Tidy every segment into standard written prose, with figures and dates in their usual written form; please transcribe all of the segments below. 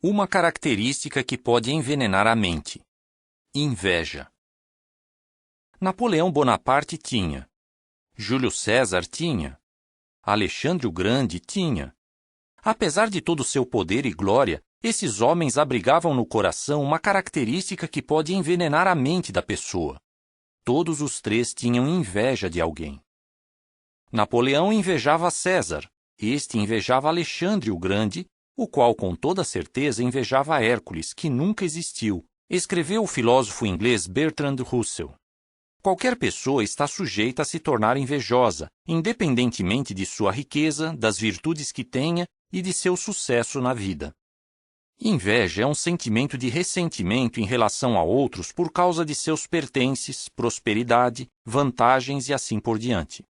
Uma característica que pode envenenar a mente: inveja. Napoleão Bonaparte tinha. Júlio César tinha. Alexandre o Grande tinha. Apesar de todo o seu poder e glória, esses homens abrigavam no coração uma característica que pode envenenar a mente da pessoa. Todos os três tinham inveja de alguém. Napoleão invejava César, este invejava Alexandre o Grande, o qual com toda certeza invejava Hércules, que nunca existiu, escreveu o filósofo inglês Bertrand Russell. Qualquer pessoa está sujeita a se tornar invejosa, independentemente de sua riqueza, das virtudes que tenha e de seu sucesso na vida. Inveja é um sentimento de ressentimento em relação a outros por causa de seus pertences, prosperidade, vantagens e assim por diante.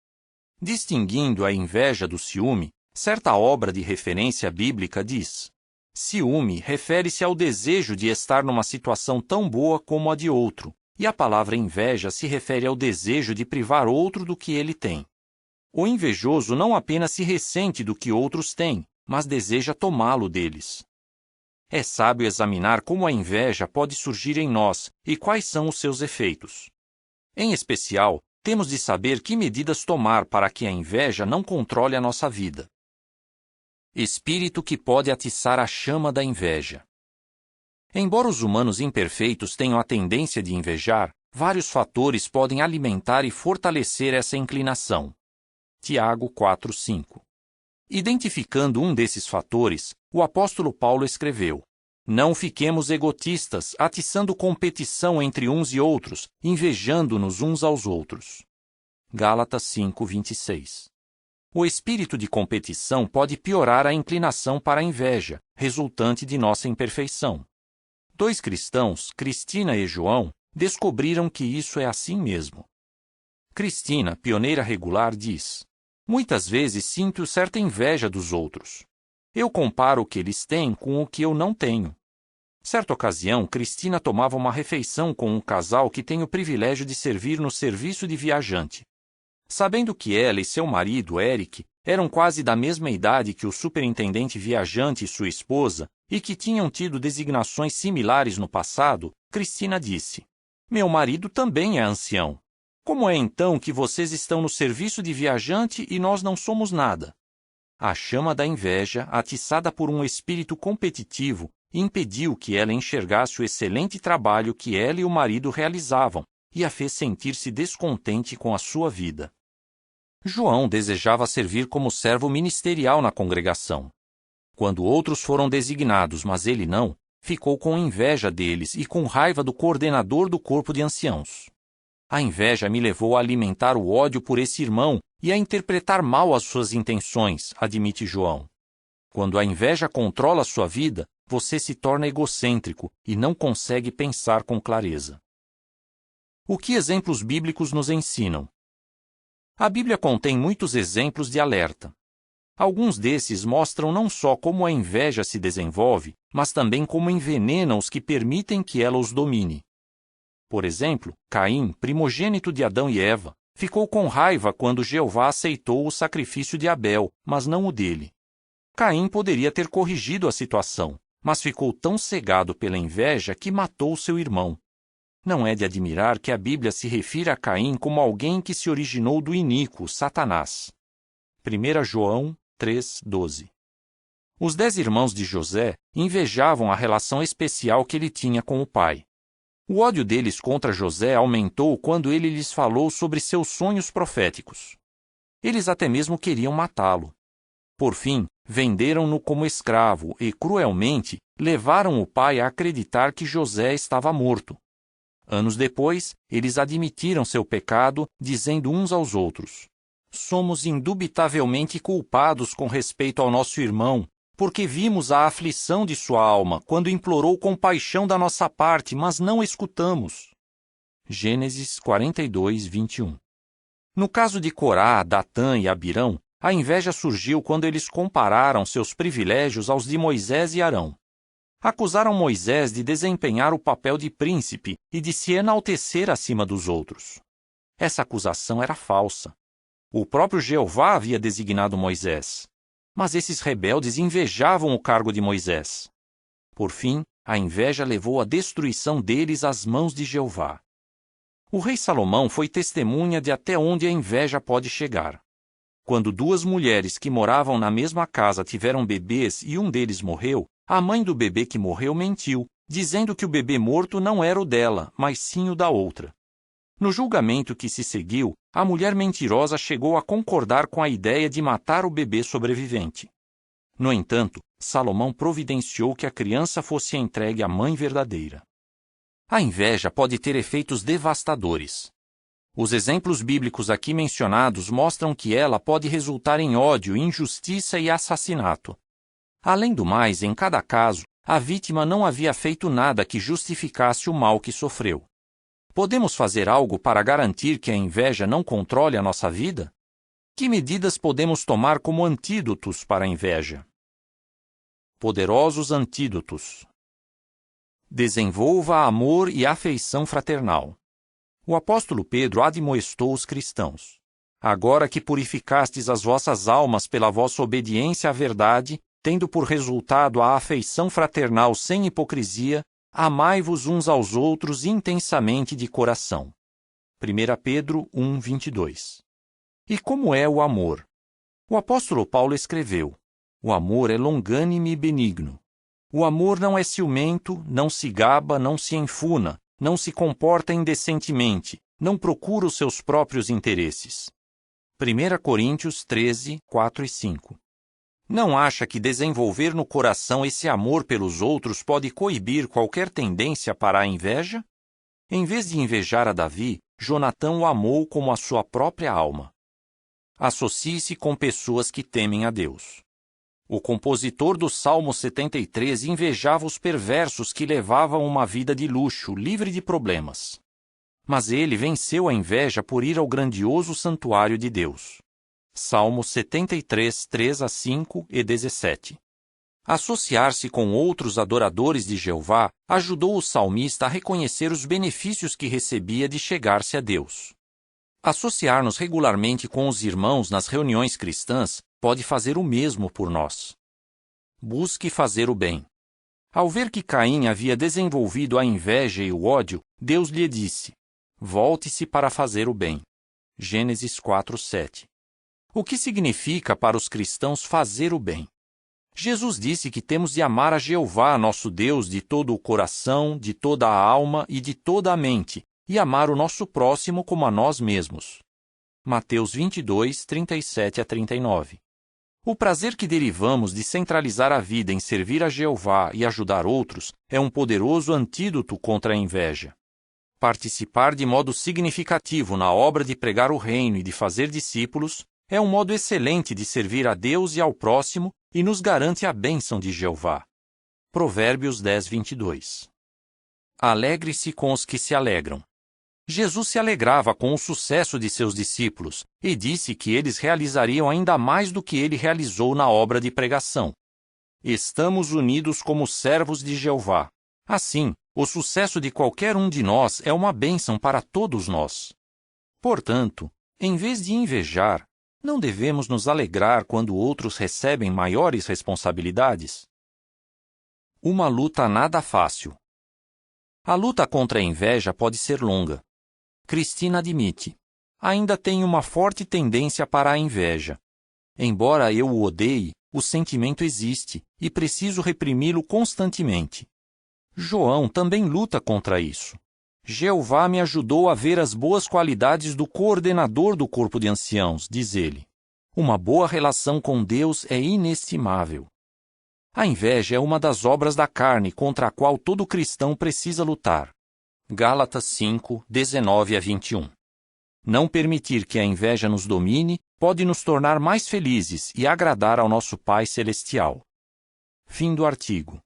Distinguindo a inveja do ciúme, certa obra de referência bíblica diz: ciúme refere-se ao desejo de estar numa situação tão boa como a de outro, e a palavra inveja se refere ao desejo de privar outro do que ele tem. O invejoso não apenas se ressente do que outros têm, mas deseja tomá-lo deles. É sábio examinar como a inveja pode surgir em nós e quais são os seus efeitos. Em especial, temos de saber que medidas tomar para que a inveja não controle a nossa vida. Espírito que pode atiçar a chama da inveja. Embora os humanos imperfeitos tenham a tendência de invejar, vários fatores podem alimentar e fortalecer essa inclinação. Tiago 4:5. Identificando um desses fatores, o apóstolo Paulo escreveu: não fiquemos egoístas, atiçando competição entre uns e outros, invejando-nos uns aos outros. Gálatas 5:26. O espírito de competição pode piorar a inclinação para a inveja, resultante de nossa imperfeição. Dois cristãos, Cristina e João, descobriram que isso é assim mesmo. Cristina, pioneira regular, diz: muitas vezes sinto certa inveja dos outros. Eu comparo o que eles têm com o que eu não tenho. Certa ocasião, Cristina tomava uma refeição com um casal que tem o privilégio de servir no serviço de viajante. Sabendo que ela e seu marido, Eric, eram quase da mesma idade que o superintendente viajante e sua esposa e que tinham tido designações similares no passado, Cristina disse: meu marido também é ancião. Como é então que vocês estão no serviço de viajante e nós não somos nada? A chama da inveja, atiçada por um espírito competitivo, impediu que ela enxergasse o excelente trabalho que ela e o marido realizavam e a fez sentir-se descontente com a sua vida. João desejava servir como servo ministerial na congregação. Quando outros foram designados, mas ele não, ficou com inveja deles e com raiva do coordenador do corpo de anciãos. A inveja me levou a alimentar o ódio por esse irmão e a interpretar mal as suas intenções, admite João. Quando a inveja controla a sua vida, você se torna egocêntrico e não consegue pensar com clareza. O que exemplos bíblicos nos ensinam? A Bíblia contém muitos exemplos de alerta. Alguns desses mostram não só como a inveja se desenvolve, mas também como envenena os que permitem que ela os domine. Por exemplo, Caim, primogênito de Adão e Eva, ficou com raiva quando Jeová aceitou o sacrifício de Abel, mas não o dele. Caim poderia ter corrigido a situação, mas ficou tão cegado pela inveja que matou seu irmão. Não é de admirar que a Bíblia se refira a Caim como alguém que se originou do iníquo, Satanás. 1 João 3:12. Os 10 irmãos de José invejavam a relação especial que ele tinha com o pai. O ódio deles contra José aumentou quando ele lhes falou sobre seus sonhos proféticos. Eles até mesmo queriam matá-lo. Por fim, venderam-no como escravo e, cruelmente, levaram o pai a acreditar que José estava morto. Anos depois, eles admitiram seu pecado, dizendo uns aos outros: somos indubitavelmente culpados com respeito ao nosso irmão, porque vimos a aflição de sua alma quando implorou compaixão da nossa parte, mas não escutamos. Gênesis 42:21. No caso de Corá, Datã e Abirão, a inveja surgiu quando eles compararam seus privilégios aos de Moisés e Arão. Acusaram Moisés de desempenhar o papel de príncipe e de se enaltecer acima dos outros. Essa acusação era falsa. O próprio Jeová havia designado Moisés. Mas esses rebeldes invejavam o cargo de Moisés. Por fim, a inveja levou à destruição deles às mãos de Jeová. O rei Salomão foi testemunha de até onde a inveja pode chegar. Quando duas mulheres que moravam na mesma casa tiveram bebês e um deles morreu, a mãe do bebê que morreu mentiu, dizendo que o bebê morto não era o dela, mas sim o da outra. No julgamento que se seguiu, a mulher mentirosa chegou a concordar com a ideia de matar o bebê sobrevivente. No entanto, Salomão providenciou que a criança fosse entregue à mãe verdadeira. A inveja pode ter efeitos devastadores. Os exemplos bíblicos aqui mencionados mostram que ela pode resultar em ódio, injustiça e assassinato. Além do mais, em cada caso, a vítima não havia feito nada que justificasse o mal que sofreu. Podemos fazer algo para garantir que a inveja não controle a nossa vida? Que medidas podemos tomar como antídotos para a inveja? Poderosos antídotos. Desenvolva amor e afeição fraternal. O apóstolo Pedro admoestou os cristãos. Agora que purificastes as vossas almas pela vossa obediência à verdade, tendo por resultado a afeição fraternal sem hipocrisia, amai-vos uns aos outros intensamente de coração. 1 Pedro 1:22. E como é o amor? O apóstolo Paulo escreveu: o amor é longânime e benigno. O amor não é ciumento, não se gaba, não se enfuna, não se comporta indecentemente, não procura os seus próprios interesses. 1 Coríntios 13, 4 e 5. Não acha que desenvolver no coração esse amor pelos outros pode coibir qualquer tendência para a inveja? Em vez de invejar a Davi, Jonatão o amou como a sua própria alma. Associe-se com pessoas que temem a Deus. O compositor do Salmo 73 invejava os perversos que levavam uma vida de luxo, livre de problemas. Mas ele venceu a inveja por ir ao grandioso santuário de Deus. Salmo 73, 3 a 5 e 17. Associar-se com outros adoradores de Jeová ajudou o salmista a reconhecer os benefícios que recebia de chegar-se a Deus. Associar-nos regularmente com os irmãos nas reuniões cristãs pode fazer o mesmo por nós. Busque fazer o bem. Ao ver que Caim havia desenvolvido a inveja e o ódio, Deus lhe disse: volte-se para fazer o bem. Gênesis 4:7. O que significa para os cristãos fazer o bem? Jesus disse que temos de amar a Jeová, nosso Deus, de todo o coração, de toda a alma e de toda a mente, e amar o nosso próximo como a nós mesmos. Mateus 22, 37 a 39. O prazer que derivamos de centralizar a vida em servir a Jeová e ajudar outros é um poderoso antídoto contra a inveja. Participar de modo significativo na obra de pregar o reino e de fazer discípulos é um modo excelente de servir a Deus e ao próximo e nos garante a bênção de Jeová. Provérbios 10, 22. Alegre-se com os que se alegram. Jesus se alegrava com o sucesso de seus discípulos e disse que eles realizariam ainda mais do que ele realizou na obra de pregação. Estamos unidos como servos de Jeová. Assim, o sucesso de qualquer um de nós é uma bênção para todos nós. Portanto, em vez de invejar, não devemos nos alegrar quando outros recebem maiores responsabilidades? Uma luta nada fácil. A luta contra a inveja pode ser longa. Cristina admite: ainda tenho uma forte tendência para a inveja. Embora eu o odeie, o sentimento existe e preciso reprimi-lo constantemente. João também luta contra isso. Jeová me ajudou a ver as boas qualidades do coordenador do corpo de anciãos, diz ele. Uma boa relação com Deus é inestimável. A inveja é uma das obras da carne contra a qual todo cristão precisa lutar. Gálatas 5, 19 a 21. Não permitir que a inveja nos domine pode nos tornar mais felizes e agradar ao nosso Pai Celestial. Fim do artigo.